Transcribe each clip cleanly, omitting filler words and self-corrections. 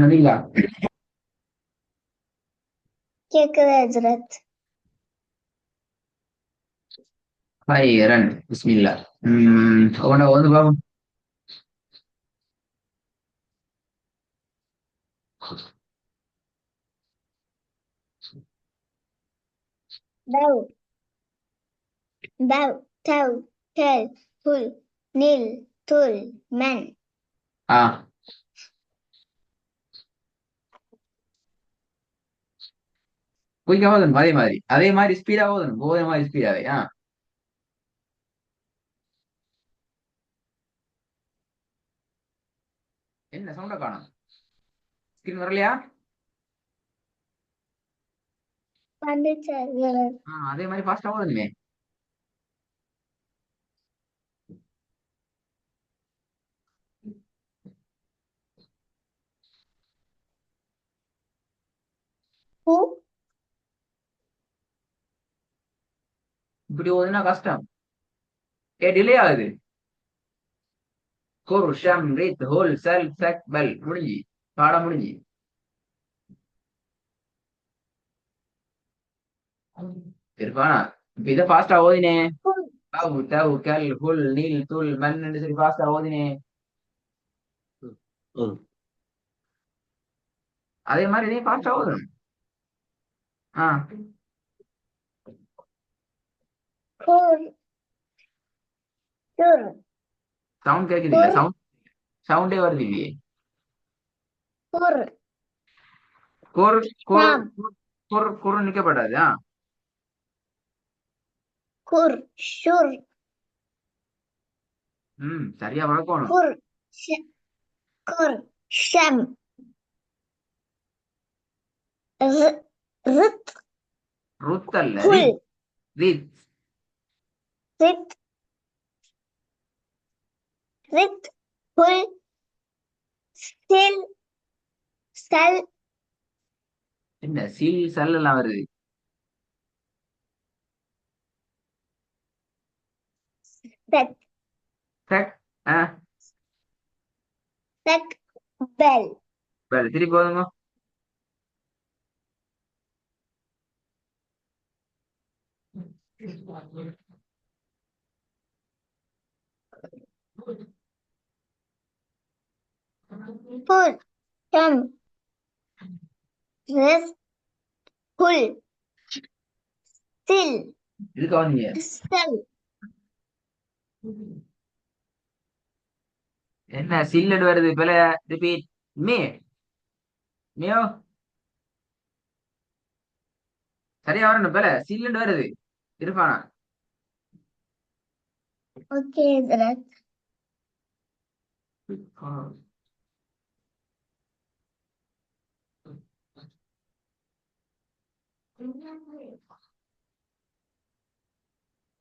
நதிங்களா? கேக்குது ஹஜ்ரத். Hi run பிஸ்மில்லா. உன வந்து பாப்போம். டவ் டவ் டவ் டெல் புல் நில் துல் மென். ஆ குயிக்கா ஓதணும். அதே மாதிரி ஸ்பீடா ஓதணும். போதே மாதிரி ஸ்பீடாவே. என்ன சவுண்ட காணும்? ஸ்கிரீன் வரலையா? வந்துச்சு ஹஜ்ரத். அதே மாதிரி ஃபாஸ்டா ஓதணுமே. ஹூ இப்படி ஓதுனா கஷ்டம். டிலே ஆகுது. குர் ஷம் ரித் ஹுல் சல் சக் பல் முடிஞ்சு. பாடம் முடிஞ்சு. இருப்பானா? இப்ப இதை ஃபாஸ்டா ஓதினே. ஹுல் அவு தவு கல் ஹுல் நீல் துல் மன் சரி ஃபாஸ்டா ஓதினே. அதே மாதிரி இதையும் ஃபாஸ்டா ஓதணும். ஆ ஹூர் துர் சவுண்ட் கேக்குது இல்ல? குர் சவுண்டே வருது இல்லையே. குர் குர் குர் ஷம் குர் குர் நிக்கப்படாது. குர் ஷுர் சரியா வளர்க்கணும். குர் ஷ குர் ஷம் ர் ரித் ருத் அல்ல, ஹுல் ரித். ரித். ரித் ரித் ஹுல் சில் சல் என்ன சீல் சல் எல்லாம் வருது? சக் சக். ஆ சக் பெல். வேற திருப்பி போதுங்க. ஹுல் ஷம் ரித் ஹுல் சில் இதுக்கு வந்தீங்க. சல் என்ன சில்லுன்னு வருது பில? ரிப்பீட். மே மியோ. சரியா வரணும் பில. சில்லுன்னு வருது. இருப்பானா? ஓகே ஹஜ்ரத்.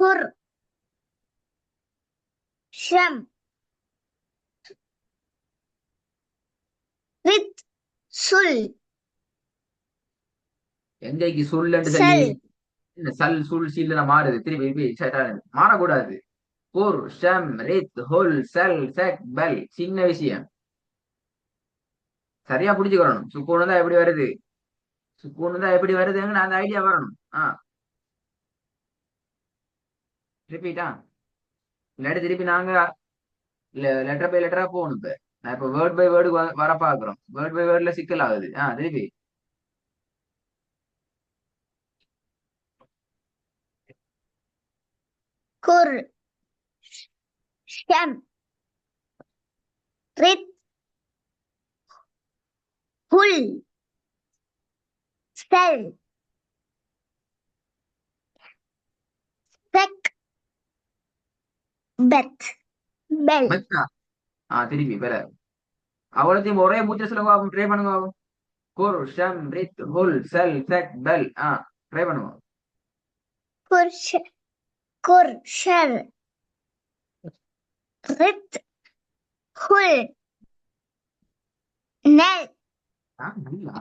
ஹுர் ஷம் ரித் சுல் எங்கேக்கு சொல்லுன்னு சொல்லி சல் என்ன சல் சுல் சில்லுனா மாறுது. திருப்பி திருப்பி மாறக்கூடாது. குர் ஷம் ரித் ஹுல் சல் சக் பல் சின்ன விஷயம். சரியா புடிச்சுக்கிறணும். சுக்கூனு தான் எப்படி வருது? சுக்கூனு தான் எப்படி வருதுன்னு அந்த ஐடியா வரணும். ரிப்பீட்டா? இல்லாட்டி திருப்பி நாங்க லெட்டர் பை லெட்டரா போகணும். இப்ப நான் இப்ப வேர்ட் பை வேர்டு வர பாக்குறோம். வேர்ட் பை வேர்ட்ல சிக்கல் ஆகுது. திருப்பி. குர் ஷம் ரித் ஹுல் சல் சக் பெத் பெல். மெத்தா. திருப்பி பெற. அவ்வளோத்தையும் ஒரே மூச்சை சொல்லுங்க. ட்ரை பண்ணுங்க. குர் ஷம் ரித் ஹுல் சல் சக் பெல். ட்ரை பண்ணுங்க. குர் குர் ஷர் ரித் ஹுல் நல் நல்லா.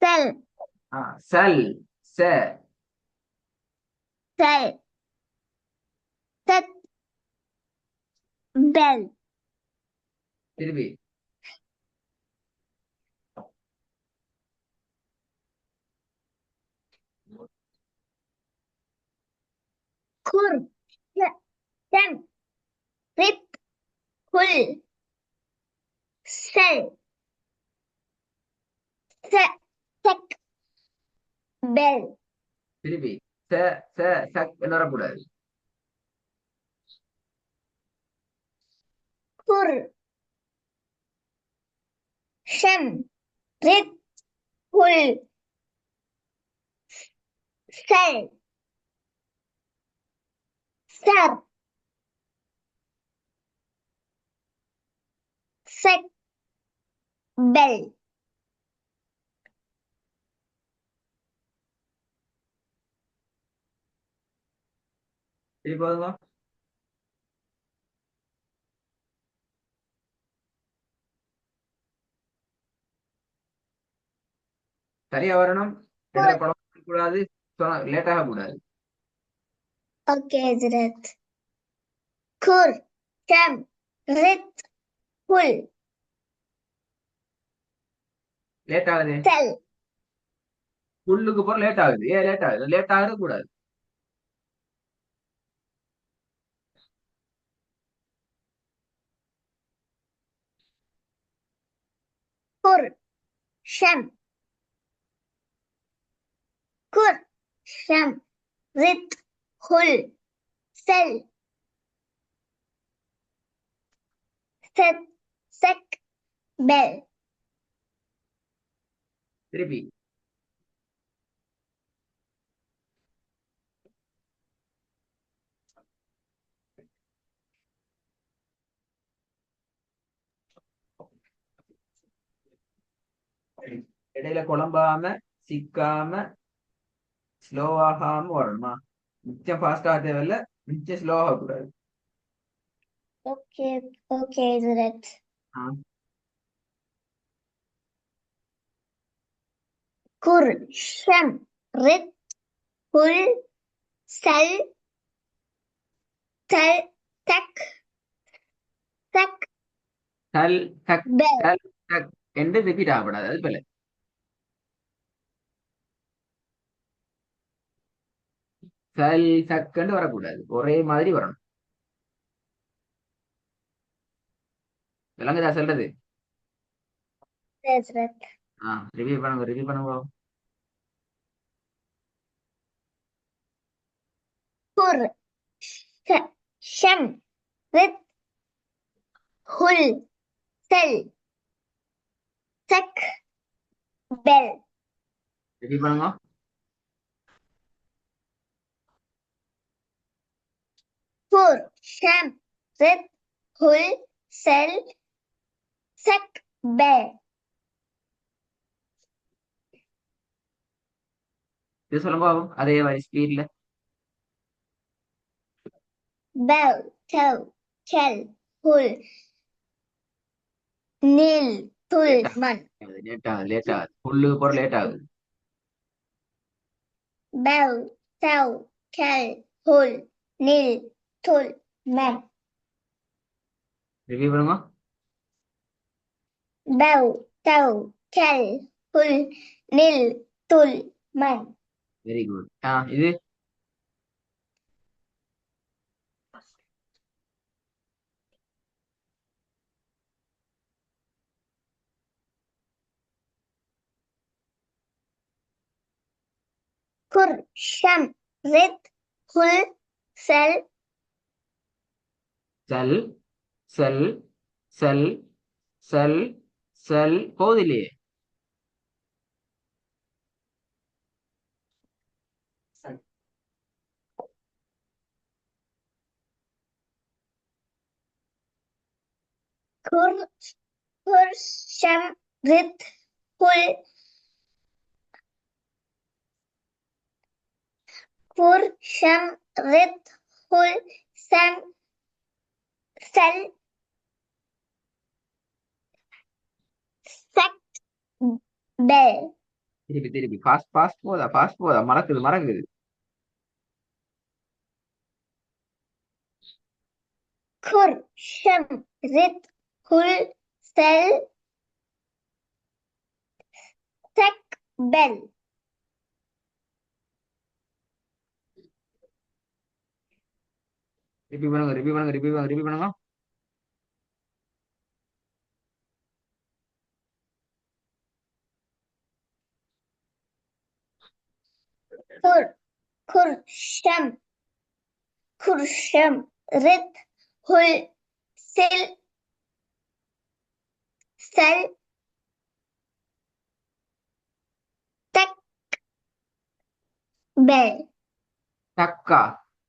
சல் சல் ச சல் சத் bell, திருப்பி kur, shem, rip, hul, sell, sec, bell, திருப்பி ச ச சக் என்ன வரக்கூடாது. kur, shem, rip, hul, sell, sir, sec, bell, திருப்பி போதுமா? சரியா வரணும். இடத்துல kur. குழம்பு கூடாது. லேட் ஆக கூடாது. Okay, Hazrat. Kur, shem, rit, hul, late ஆகுது. sell, புல்லுக்கு போற லேட் ஆகுது. ஏன் லேட் ஆகுது? லேட் ஆகுது கூடாது. kur, shem, kur, shem, rit, hul, sell, set, sec, bell, திருப்பி இடையில குழம்பாம சிக்காம ஸ்லோ ஆகாம வரணுமா? மிச்சம் ஃபாஸ்டா தேவையில்ல, மிச்சம் ஸ்லோ ஆக கூடாது. okay, okay, Hazrat. ஆ, Kur, shem, rit, hul, sell, sell, sec, sec, டல் டக் bell, டல் டக் என்று ரிப்பீட் ஆகக்கூடாது. அது போல சல் சக்குன்னு வரக்கூடாது. ஒரே மாதிரி வரணும். விளங்குதா சொல்றது? Hazrat. ரிவ்யூ பண்ணுங்க, ரிவ்யூ பண்ணுங்க. Kur, shem, rit, hul, sell, sec, bell, review பண்ணுங்க. kur, shem, rit, hul, sell, sec, bell, இது சொல்லுங்க பாப்போம். அதே மாதிரி ஸ்பீட்ல. bell, tell, tell, hul, nil, tul, man, late ஆகுது, லேட் ஆகுது. புல்லுக்கு போற லேட் ஆகுது. bell, tell, tell, hul, nil, tul, man, review பண்ணுங்க. bell, tell, tell, hul, nil, tul, man, very good. இது kur, sham, rit, hul, sell, செல் செல் செல் செல் செல் போகுது இல்லையே? kur, kur, sham, rit, hul, kur, sham, rit, hul, sam, sell, sec, bell, திருப்பி திருப்பி fast fast போதா, fast போதா, மறக்குது மறக்குது. Khur, Sham, Rit, Hul, Sel, Sek, Bel. Repeat பண்ணுங்க, repeat பண்ணுங்க, repeat பண்ணுங்க, repeat பண்ணுங்க. Khur, Khur, Sham, Khur, Sham, Rit, Hul, Sil, Sel, Tek, Bel. டக்கா,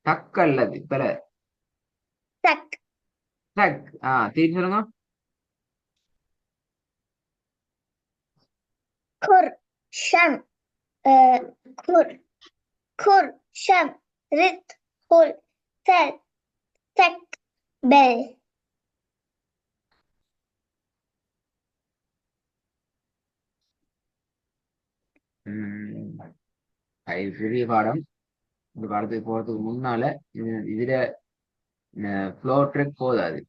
டக் அல்லது பெல. Tak, டக். திருப்பி சொல்லுங்க. Khur, Sham, Khur, Khur, Sham, Rit, Hul, Sel, Tek, Bel. இது பெரிய பாடம். இந்த பாடத்துக்கு போறதுக்கு முன்னால இதுல ஃப்ளோ ட்ரெக் போதாது.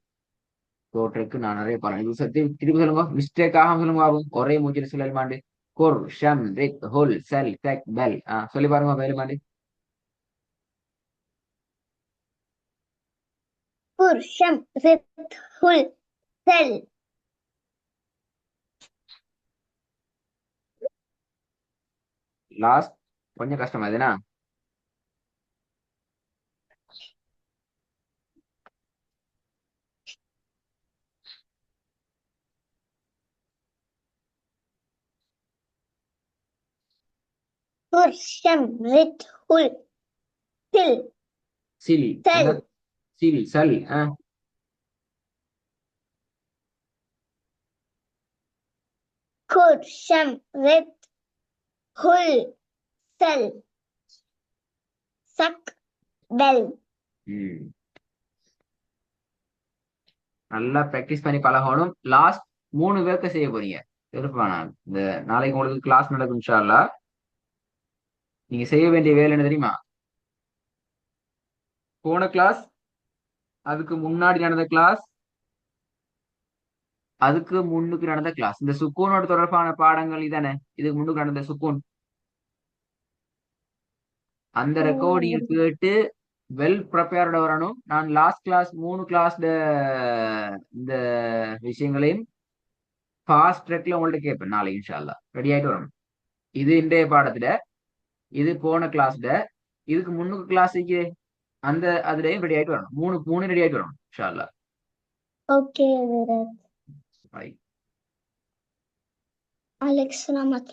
ஃப்ளோ ட்ரெக் நான் நிறைய பாடம் இது திருப்பி சொல்லுங்க. மிஸ்டேக் ஆகாம சொல்லுங்க பாபு. ஒரே மூச்சில் சொல்லல் மாண்டு. குர் ஷம் ரித் ஹுல் செல் டெக் பெல். சொல்லி பாருங்க வேலு மாண்டு. Khur, Sham, Rit, Hul, Sel. Last கொஞ்சம் கஷ்டமா இதுனா. Khur, Sham, Rit, Hul, Sil, Chile என்ன? Sel. சிலி சல். Khur, Sham, Rit, Hul, Sel, Sak, Bel. நல்லா பிராக்டிஸ் பண்ணி பழகணும். லாஸ்ட் 3 பேருக்கு செய்ய போறீங்க. இருப்பானா இந்த நாளைக்கு உங்களுக்கு கிளாஸ் நடக்கும் இன்ஷா அல்லாஹ். நீங்க செய்ய வேண்டிய வேலை என்ன தெரியுமா? போன கிளாஸ், அதுக்கு முன்னாடி நடந்த கிளாஸ், அதுக்கு முன்னுக்கு நடந்த கிளாஸ், இந்த சுக்கூனோட தொடர்பான பாடங்கள் இதானே. இதுக்கு முன்னுக்கு நடந்த சுக்கூன் அந்த ரெக்கார்டிங் கேட்டு வெல் ப்ரிப்பேர்ட வரணும். நான் லாஸ்ட் கிளாஸ் 3 கிளாஸ் இந்த விஷயங்களையும் ஃபாஸ்ட் ட்ரெக்ல உங்கள்ட்ட கேட்பேன் நாளைக்கு இன்ஷா அல்லாஹ். ரெடி ஆயிட்டு வரணும். இது இன்றைய பாடத்துல, இது போன கிளாஸ்ல, இதுக்கு முன்னுக்கு கிளாஸுக்கு அந்த அதுலயும் ரெடி ஆயிட்டு வரணும். 3 ரெடி ஆயிட்டு வரணும் இன்ஷா அல்லாஹ். Okay, Virat. Bye. Alex, selamat